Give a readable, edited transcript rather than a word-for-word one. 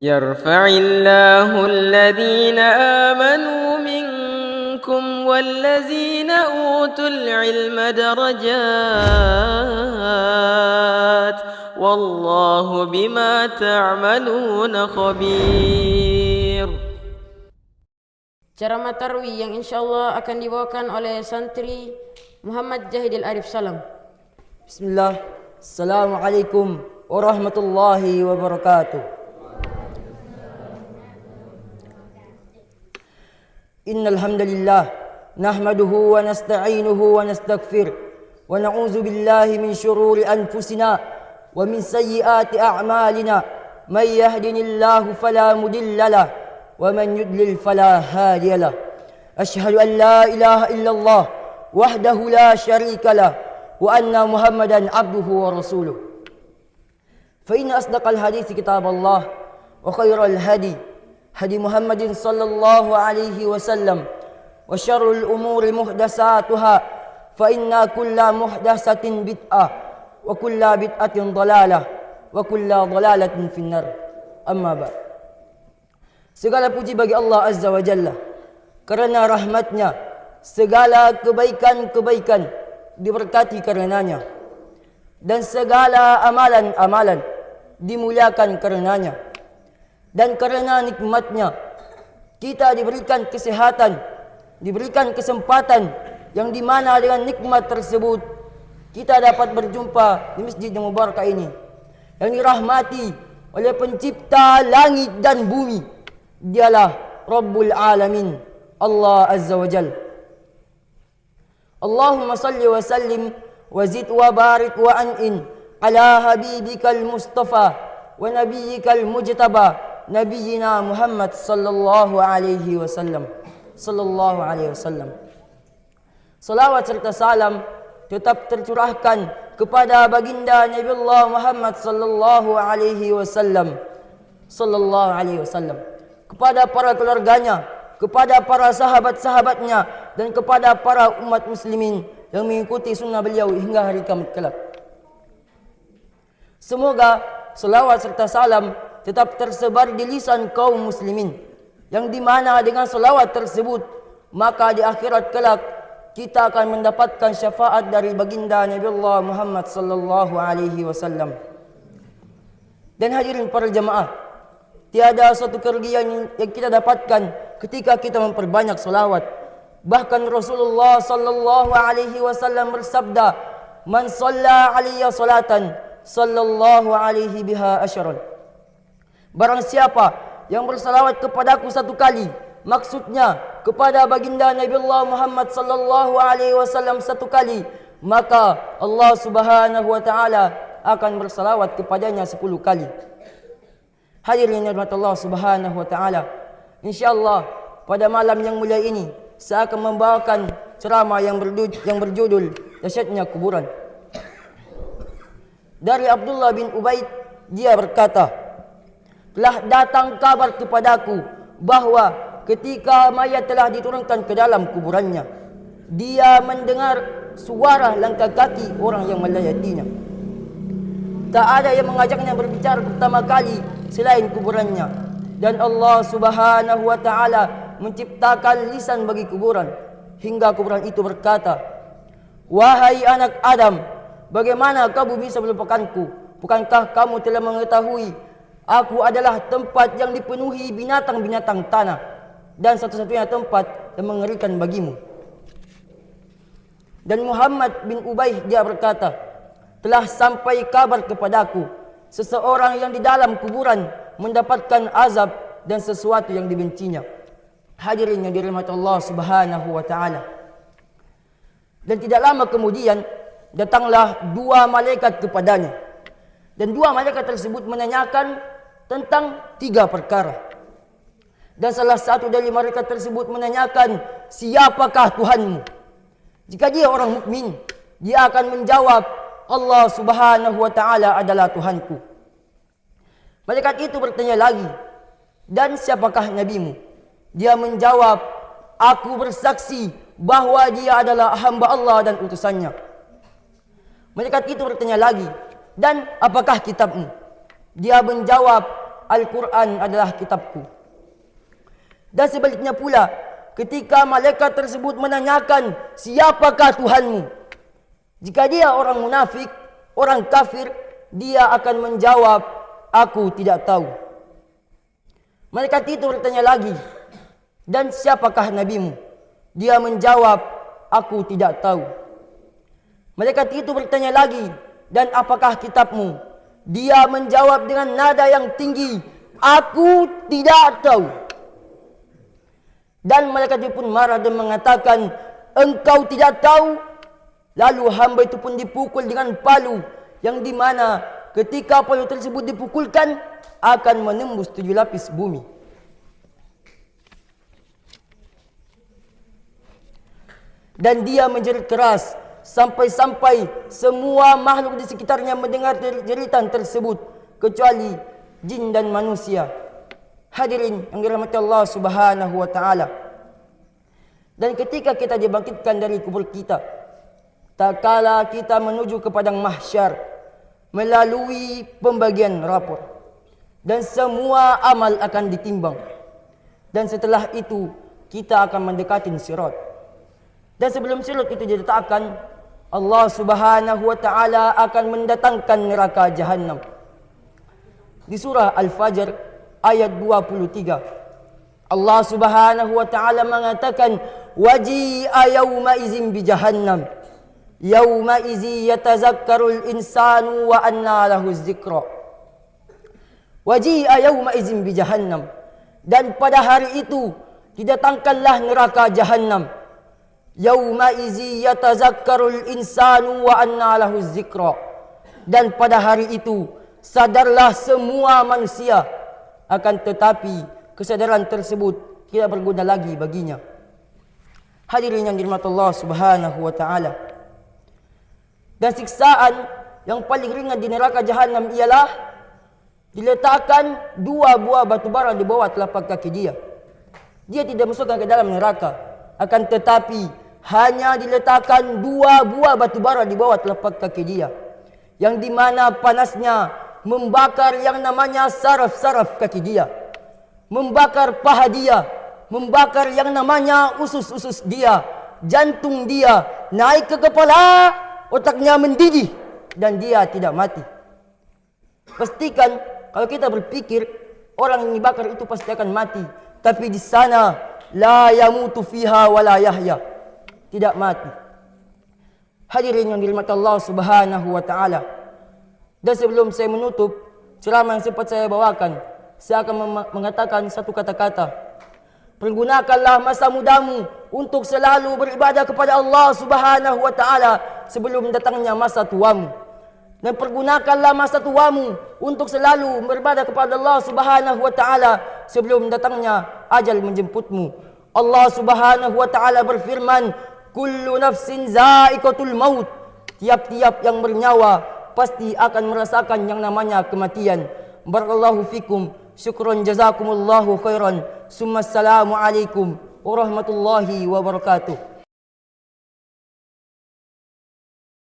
يرفع الله الذين آمنوا منكم والذين أوتوا العلم درجات والله بما تعملون خبير. Ceramah tarwih yang insyaallah akan dibawakan oleh santri Muhammad Jahidil Arif Salam. Bismillah. Assalamualaikum warahmatullahi wabarakatuh. Innal hamdalillah nahmaduhu wa nasta'inuhu wa nastaghfir wa na'udzu billahi min shururi anfusina wa min sayyiati a'malina may yahdihillahu fala mudilla lahu wa man yudlil fala hadiya lahu. Ashhadu an la ilaha illallah wahdahu la syarika lahu wa anna Muhammadan abduhu wa rasuluh. Fa inna asdaqal hadithi kitaballah wa khairal hadi hadi Muhammadin sallallahu alaihi wasallam wa syarrul umuri muhdatsatuha fa inna kulla muhdatsatin bid'ah wa kulla bid'atin dhalalah wa kulla dhalalatin finnar. Amma ba'd. Segala puji bagi Allah Azza wa Jalla, kerana rahmatnya segala kebaikan-kebaikan diberkati karenanya, dan segala amalan-amalan dimuliakan karenanya. Dan kerana nikmatnya kita diberikan kesehatan, diberikan kesempatan yang dimana dengan nikmat tersebut kita dapat berjumpa di masjid yang mubarakah ini, yang dirahmati oleh pencipta langit dan bumi. Dialah Rabbul Alamin, Allah Azza wa Jal. Allahumma salli wa sallim wa zid wa barik wa an'in ala habibikal mustafa wa nabiyyikal mujtaba Nabiyyina Muhammad sallallahu alaihi wasallam. Sallallahu alaihi wasallam. Salawat serta salam tetap tercurahkan kepada baginda Nabiullah Muhammad sallallahu alaihi wasallam. Sallallahu alaihi wasallam. Kepada para keluarganya, kepada para sahabat-sahabatnya, dan kepada para umat muslimin yang mengikuti sunnah beliau hingga hari kiamat kelak. Semoga selawat serta salam tetap tersebar di lisan kaum muslimin, yang dimana dengan selawat tersebut maka di akhirat kelak kita akan mendapatkan syafaat dari baginda Nabiullah Muhammad sallallahu alaihi wasallam. Dan hadirin para jamaah, tiada suatu kerugian yang kita dapatkan ketika kita memperbanyak selawat. Bahkan Rasulullah sallallahu alaihi wasallam bersabda, "Man shalla alayya salatan sallallahu alaihi biha asyran." Barang siapa yang bersalawat kepadaku satu kali, maksudnya kepada baginda Nabiullah Muhammad sallallahu alaihi wasallam satu kali, maka Allah Subhanahu wa taala akan bersalawat kepadanya 10 kali. Hadirin yang dirahmati Allah Subhanahu wa taala, insyaallah pada malam yang mulia ini saya akan membawakan ceramah yang berjudul Dahsyatnya Kuburan. Dari Abdullah bin Ubaid, dia berkata, telah datang kabar kepadaku bahawa ketika mayat telah diturunkan ke dalam kuburannya, dia mendengar suara langkah kaki orang yang melayatinya. Tak ada yang mengajaknya berbicara pertama kali selain kuburannya. Dan Allah Subhanahu wa taala menciptakan lisan bagi kuburan, hingga kuburan itu berkata, "Wahai anak Adam, bagaimana kamu bisa melupakanku? Bukankah kamu telah mengetahui aku adalah tempat yang dipenuhi binatang-binatang tanah, dan satu-satunya tempat yang mengerikan bagimu?" Dan Muhammad bin Ubay dia berkata, telah sampai kabar kepadaku seseorang yang di dalam kuburan mendapatkan azab dan sesuatu yang dibencinya. Hadirin yang dirahmati Allah Subhanahu wa taala. Dan tidak lama kemudian datanglah 2 malaikat kepadanya. Dan 2 malaikat tersebut menanyakan tentang 3 perkara. Dan salah satu dari malaikat tersebut menanyakan, siapakah Tuhanmu? Jika dia orang mukmin, dia akan menjawab, Allah Subhanahu wa taala adalah Tuhanku. Malaikat itu bertanya lagi, dan siapakah nabimu? Dia menjawab, aku bersaksi bahawa dia adalah hamba Allah dan utusannya. Malaikat itu bertanya lagi, dan apakah kitabmu? Dia menjawab, Al-Quran adalah kitabku. Dan sebaliknya pula, ketika malaikat tersebut menanyakan, siapakah Tuhanmu? Jika dia orang munafik, orang kafir, dia akan menjawab, aku tidak tahu. Malaikat itu bertanya lagi, dan siapakah nabimu? Dia menjawab, aku tidak tahu. Malaikat itu bertanya lagi, dan apakah kitabmu? Dia menjawab dengan nada yang tinggi, aku tidak tahu. Dan malaikat itu pun marah dan mengatakan, engkau tidak tahu? Lalu hamba itu pun dipukul dengan palu, yang dimana ketika palu tersebut dipukulkan akan menembus 7 lapis bumi. Dan dia menjerit keras sampai-sampai semua makhluk di sekitarnya mendengar jeritan tersebut kecuali jin dan manusia. Hadirin yang dirahmati Allah Subhanahu wa taala. Dan ketika kita dibangkitkan dari kubur kita, tak kala kita menuju ke padang mahsyar melalui pembagian rapor, dan semua amal akan ditimbang. Dan setelah itu kita akan mendekati sirat. Dan sebelum sirat itu diletakkan, Allah Subhanahu wa taala akan mendatangkan neraka Jahannam. Di surah Al-Fajr ayat 23, Allah Subhanahu wa taala mengatakan, waji'a yawma izin bi jahannam yawma izi yatazakkarul insanu wa anna lahu dzikra. Waji'a yawma izin bi jahannam, dan pada hari itu didatangkanlah neraka Jahannam. Yauma izi yatazakkarul insanu wa anna lahu dzikra, dan pada hari itu sadarlah semua manusia, akan tetapi kesadaran tersebut tidak berguna lagi baginya. Hadirin yang dirahmati Allah Subhanahu wa taala. Dan siksaan yang paling ringan di neraka Jahannam ialah diletakkan 2 buah batu bara di bawah telapak kaki dia. Dia tidak masukkan ke dalam neraka, akan tetapi hanya diletakkan 2 buah batu bara di bawah telapak kaki dia, yang dimana panasnya membakar yang namanya saraf-saraf kaki dia, membakar paha dia, membakar yang namanya usus-usus dia, jantung dia, naik ke kepala, otaknya mendidih, dan dia tidak mati. Pastikan kalau kita berpikir orang yang dibakar itu pasti akan mati, tapi di sana la yamutu fiha wa la yahya, tidak mati. Hadirin yang dirahmati Allah Subhanahu wa taala. Dan sebelum saya menutup ceramah yang sempat saya bawakan, saya akan mengatakan satu kata-kata. Pergunakanlah masa mudamu untuk selalu beribadah kepada Allah Subhanahu wa taala sebelum datangnya masa tuamu. Dan pergunakanlah masa tuamu untuk selalu beribadah kepada Allah Subhanahu wa taala sebelum datangnya ajal menjemputmu. Allah Subhanahu wa taala berfirman, kullu nafsin za'iqatul maut. Tiap-tiap yang bernyawa pasti akan merasakan yang namanya kematian. Barakallahu fikum. Syukran jazakumullahu khairan. Summa assalamu alaikum warahmatullahi wabarakatuh.